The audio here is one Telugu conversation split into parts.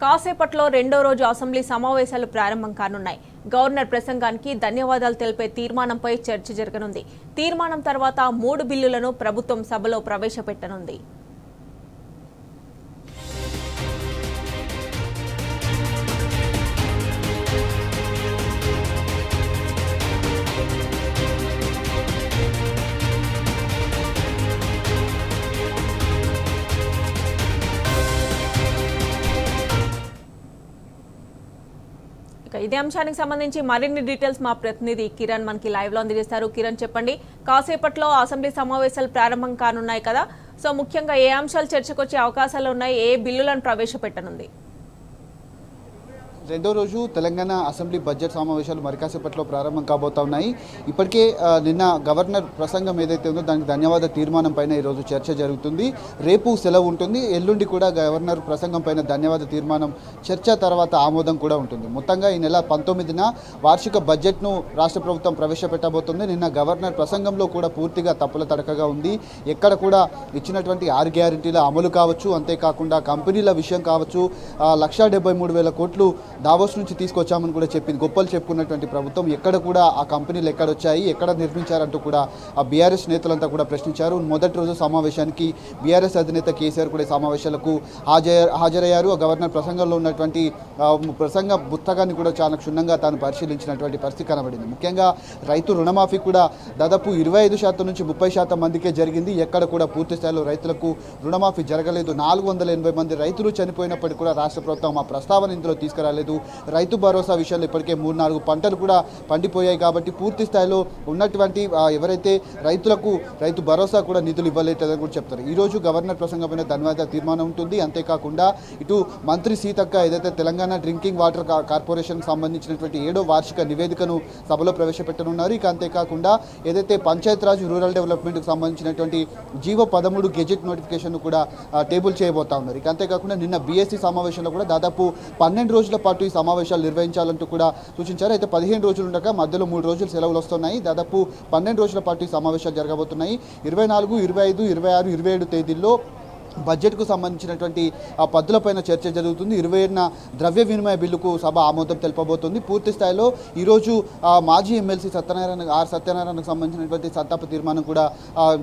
కాసేపట్లో రెండో రోజు అసెంబ్లీ సమావేశాలు ప్రారంభం కానున్నాయి. గవర్నర్ ప్రసంగానికి ధన్యవాదాలు తెలిపే తీర్మానంపై చర్చ జరగనుంది. తీర్మానం తర్వాత 3 బిల్లులను ప్రభుత్వం సభలో ప్రవేశపెట్టనుంది. ఇదే అంశానికి సంబంధించి మరిన్ని డీటెయిల్స్ మా ప్రతినిధి కిరణ్ మనకి లైవ్ లో అందిస్తారు. కిరణ్, చెప్పండి, కాసేపట్లో అసెంబ్లీ సమావేశాలు ప్రారంభం కానున్నాయి కదా, సో ముఖ్యంగా ఏ అంశాలు చర్చకు వచ్చే అవకాశాలు ఉన్నాయి, ఏ బిల్లులను ప్రవేశపెట్టనుంది? రెండో రోజు తెలంగాణ అసెంబ్లీ బడ్జెట్ సమావేశాలు మరికాసేపట్లో ప్రారంభం కాబోతా ఉన్నాయి. ఇప్పటికే నిన్న గవర్నర్ ప్రసంగం ఏదైతే ఉందో దానికి ధన్యవాద తీర్మానం పైన ఈరోజు చర్చ జరుగుతుంది. రేపు సెలవు ఉంటుంది. ఎల్లుండి కూడా గవర్నర్ ప్రసంగం పైన ధన్యవాద తీర్మానం చర్చ తర్వాత ఆమోదం కూడా ఉంటుంది. మొత్తంగా ఈ నెల 19న వార్షిక బడ్జెట్ను రాష్ట్ర ప్రభుత్వం ప్రవేశపెట్టబోతుంది. నిన్న గవర్నర్ ప్రసంగంలో కూడా పూర్తిగా తప్పుల తడకగా ఉంది. ఎక్కడ కూడా ఇచ్చినటువంటి 6 గ్యారెంటీల అమలు కావచ్చు, అంతేకాకుండా కంపెనీల విషయం కావచ్చు, 1,73,000 కోట్లు దావోస్ నుంచి తీసుకొచ్చామని కూడా చెప్పింది. గొప్పలు చెప్పుకున్నటువంటి ప్రభుత్వం ఎక్కడ కూడా ఆ కంపెనీలు ఎక్కడొచ్చాయి, ఎక్కడ నిర్మించారంటూ కూడా ఆ బీఆర్ఎస్ నేతలంతా కూడా ప్రశ్నించారు. మొదటి రోజు సమావేశానికి బీఆర్ఎస్ అధినేత కేసీఆర్ కూడా సమావేశాలకు హాజరయ్యారు. గవర్నర్ ప్రసంగంలో ఉన్నటువంటి ప్రసంగ పుస్తకాన్ని కూడా చాలా క్షుణ్ణంగా తాను పరిశీలించినటువంటి పరిస్థితి కనబడింది. ముఖ్యంగా రైతు రుణమాఫీ కూడా దాదాపు 25% నుంచి 30% మందికే జరిగింది. ఎక్కడ కూడా పూర్తి స్థాయిలో రైతులకు రుణమాఫీ జరగలేదు. 480 మంది రైతులు చనిపోయినప్పటికీ కూడా రాష్ట్ర ప్రభుత్వం ఆ ప్రస్తావన ఇందులో తీసుకురాలేదు. రైతు భరోసా విషయంలో ఇప్పటికే 3-4 పంటలు కూడా పండిపోయాయి. కాబట్టి పూర్తి స్థాయిలో ఉన్నటువంటి ఎవరైతే రైతులకు రైతు భరోసా కూడా నిధులు ఇవ్వలేదని కూడా చెప్తారు. ఈరోజు గవర్నర్ ప్రసంగమైన ధన్యవాద తీర్మానం ఉంటుంది. అంతేకాకుండా ఇటు మంత్రి సీతక్క ఏదైతే తెలంగాణ డ్రింకింగ్ వాటర్ కార్పొరేషన్కి సంబంధించినటువంటి 7వ వార్షిక నివేదికను సభలో ప్రవేశపెట్టనున్నారు. ఇక అంతేకాకుండా ఏదైతే పంచాయతీరాజ్ రూరల్ డెవలప్మెంట్కి సంబంధించినటువంటి జీవో 13 గెజెట్ నోటిఫికేషన్ కూడా టేబుల్ చేయబోతా ఉన్నారు. ఇక అంతేకాకుండా నిన్న బీఎస్సీ సమావేశంలో కూడా దాదాపు 12 రోజుల పాటు ఈ సమావేశాలు నిర్వహించాలంటూ కూడా సూచించారు. అయితే 15 రోజులు ఉండగా మధ్యలో 3 రోజులు సెలవులు వస్తున్నాయి. దాదాపు 12 రోజుల పాటు ఈ సమావేశాలు జరగబోతున్నాయి. 24, 25, 26, 27 తేదీల్లో బడ్జెట్కు సంబంధించినటువంటి ఆ పద్ధతులపైన చర్చ జరుగుతుంది. 27న ద్రవ్య వినిమయ బిల్లుకు సభ ఆమోదం తెలుపబోతుంది. పూర్తి స్థాయిలో ఈరోజు మాజీ ఎమ్మెల్సీ సత్యనారాయణకు సంబంధించినటువంటి సంతాప తీర్మానం కూడా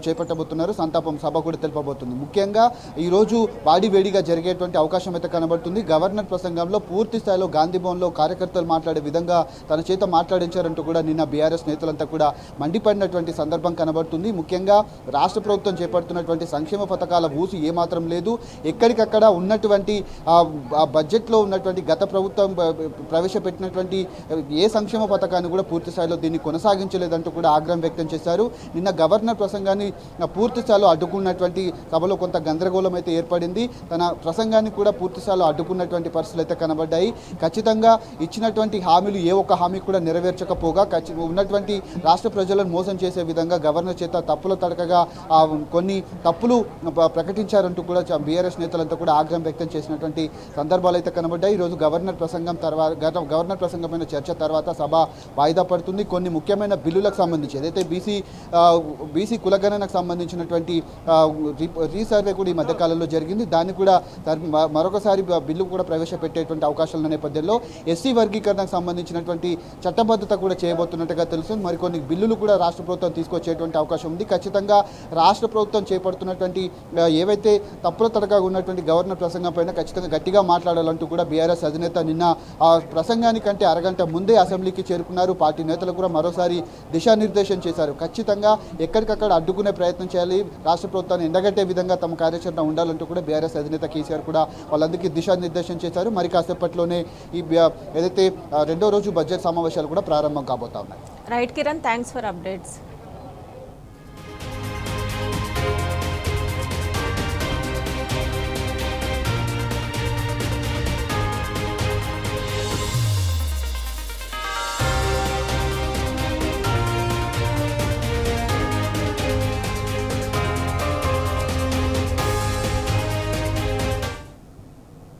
చేపట్టబోతున్నారు. సంతాపం సభ కూడా తెలుపబోతుంది. ముఖ్యంగా ఈరోజు వాడివేడిగా జరిగేటువంటి అవకాశం అయితే కనబడుతుంది. గవర్నర్ ప్రసంగంలో పూర్తి స్థాయిలో గాంధీ భవన్లో కార్యకర్తలు మాట్లాడే విధంగా తన చేత మాట్లాడించారంటూ కూడా నిన్న బీఆర్ఎస్ నేతలంతా కూడా మండిపడినటువంటి సందర్భం కనబడుతుంది. ముఖ్యంగా రాష్ట్ర ప్రభుత్వం చేపడుతున్నటువంటి సంక్షేమ పథకాల ఊసి మాత్రం లేదు. ఎక్కడికక్కడ ఉన్నటువంటి బడ్జెట్లో ఉన్నటువంటి గత ప్రభుత్వం ప్రవేశపెట్టినటువంటి ఏ సంక్షేమ పథకాన్ని కూడా పూర్తి స్థాయిలో దీన్ని కొనసాగించలేదంటూ కూడా ఆగ్రహం వ్యక్తం చేశారు. నిన్న గవర్నర్ ప్రసంగాన్ని పూర్తి స్థాయిలో అడ్డుకున్నటువంటి సభలో కొంత గందరగోళం అయితే ఏర్పడింది. తన ప్రసంగాన్ని కూడా పూర్తి స్థాయిలో అడ్డుకున్నటువంటి పరిస్థితులు అయితే కనబడ్డాయి. ఖచ్చితంగా ఇచ్చినటువంటి హామీలు ఏ ఒక్క హామీ కూడా నెరవేర్చకపోగా ఉన్నటువంటి రాష్ట్ర ప్రజలను మోసం చేసే విధంగా గవర్నర్ చేత తప్పుల తడకగా కొన్ని తప్పులు ప్రకటించారంటూ కూడా బీఆర్ఎస్ నేతలంతా కూడా ఆగ్రహం వ్యక్తం చేసినటువంటి సందర్భాలు అయితే కనబడ్డాయి. ఈరోజు గవర్నర్ ప్రసంగమైన చర్చ తర్వాత సభ వాయిదా పడుతుంది. కొన్ని ముఖ్యమైన బిల్లులకు సంబంధించి ఏదైతే బీసీ కులగణనకు సంబంధించినటువంటి రీసర్వే కూడా ఈ మధ్యకాలంలో జరిగింది. దాన్ని కూడా మరొకసారి బిల్లు కూడా ప్రవేశపెట్టేటువంటి అవకాశాల నేపథ్యంలో ఎస్సీ వర్గీకరణకు సంబంధించినటువంటి చట్టబద్ధత కూడా చేయబోతున్నట్టుగా తెలుస్తుంది. మరికొన్ని బిల్లులు కూడా రాష్ట్ర ప్రభుత్వం తీసుకొచ్చేటువంటి అవకాశం ఉంది. ఖచ్చితంగా రాష్ట్ర ప్రభుత్వం చేపడుతున్నటువంటి ఏవైతే తప్పుల తడగా ఉన్నటువంటి గవర్నర్ ప్రసంగం పైన ఖచ్చితంగా గట్టిగా మాట్లాడాలంటూ కూడా బీఆర్ఎస్ అధినేత నిన్న ఆ ప్రసంగానికంటే అరగంట ముందే అసెంబ్లీకి చేరుకున్నారు. పార్టీ నేతలు కూడా మరోసారి దిశానిర్దేశం చేశారు. ఖచ్చితంగా ఎక్కడికక్కడ అడ్డుకునే ప్రయత్నం చేయాలి, రాష్ట్ర ప్రభుత్వాన్ని ఎండగట్టే విధంగా తమ కార్యాచరణ ఉండాలంటూ కూడా బీఆర్ఎస్ అధినేత కేసీఆర్ కూడా వాళ్ళందరికీ దిశానిర్దేశం చేశారు. మరి కాసేపట్లోనే ఈ ఏదైతే రెండో రోజు బడ్జెట్ సమావేశాలు కూడా ప్రారంభం కాబోతా ఉన్నాయి. Right Kiran, thanks for updates.